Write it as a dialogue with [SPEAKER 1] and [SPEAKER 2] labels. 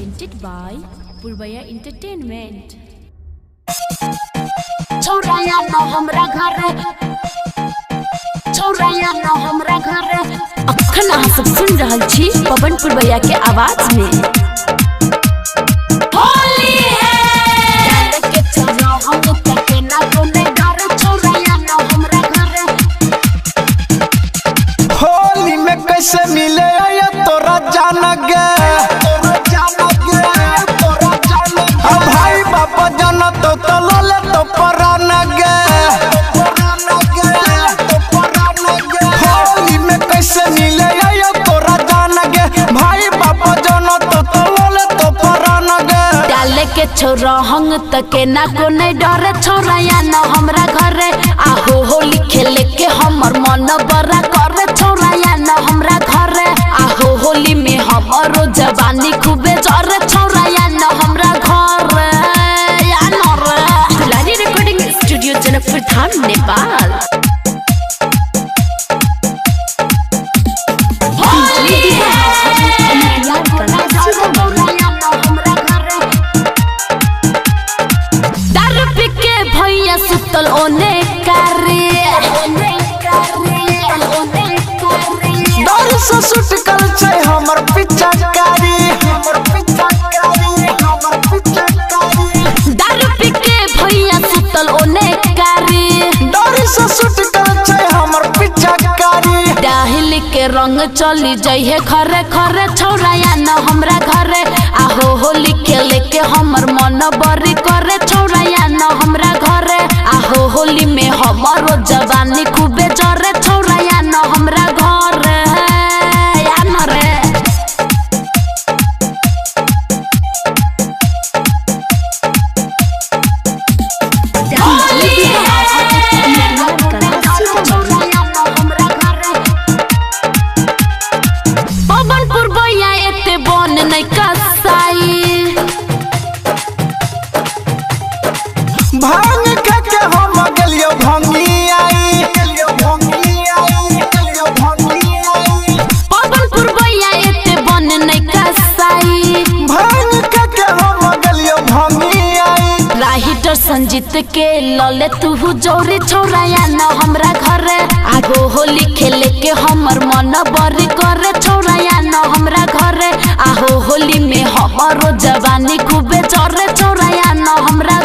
[SPEAKER 1] presented by Purvaya Entertainment.
[SPEAKER 2] छोराया न हमरा घर, छोराया न हमरा घर।
[SPEAKER 1] अखन अहाँ सब सुन रहल छी पवन पुरवैया के आवाज में।
[SPEAKER 2] होली है के छोरा हम तके ना कोने घर, छोराया न हमरा घर।
[SPEAKER 3] होली में कैसे मिले ये तोरा जान गे, भाई बाबा जाना तो लले तो परान गे। होली में कैसे मिले ये तोरा जान गे, भाई बाबा जाना तो लले तो परान गे।
[SPEAKER 1] डाले के छोरा हंग तके ना कोने डरे, छोराया न हमरा घरे। आहो होली खेले के हमर मन बड़ा करे, छोराया न हमरा घरे। आहो होली में हमरो जवानी खूबे जरे, छोराया न हमरा घरे। या न रे दुलारी रिकॉर्डिंग स्टूडियो जनकपुर धाम नेपाल।
[SPEAKER 2] होली है छोराया न हमरा घर।
[SPEAKER 1] दारू पी के भैया सुतल ओने करे,
[SPEAKER 3] डर से सुटकल छै हमर पिचकारी, हमर पिचकारी, हमर पिचकारी।
[SPEAKER 1] दारू पी के भैया सुतल ओने करे।
[SPEAKER 3] डर से सुटकल छै हमर पिचकारी।
[SPEAKER 1] डाहिल के रंग चली जाइए खरे खरे, छोराया न हमरा घरे। आहो होली खेले के हमर मन बड़ी करे, छोराया न हमरा घरे। आहो होली में हमरो जवानी खूबे जरे, छोराया न हमरा घरे। या न रे
[SPEAKER 2] होली है छोराया न हमरा घर।
[SPEAKER 1] पवन पुरवैया एते बन नहीं कसाई।
[SPEAKER 3] भांग के हम गेलियो भंगी आई, गेलियो भंगी आई, गेलियो भंगी आई।
[SPEAKER 1] पवन पुरवैया एते बन नहीं कसाई।
[SPEAKER 3] भांग के हम गेलियो भंगी आई।
[SPEAKER 1] राहिटर संजीत के लले तू जोरी, छोराया न हमरा घरे। आगो होली खेले के हमर मन बड़ी करे, छोराया न हमरा घरे। आहो होली में हमरो जवानी खूबे जरे, छोराया न हमरा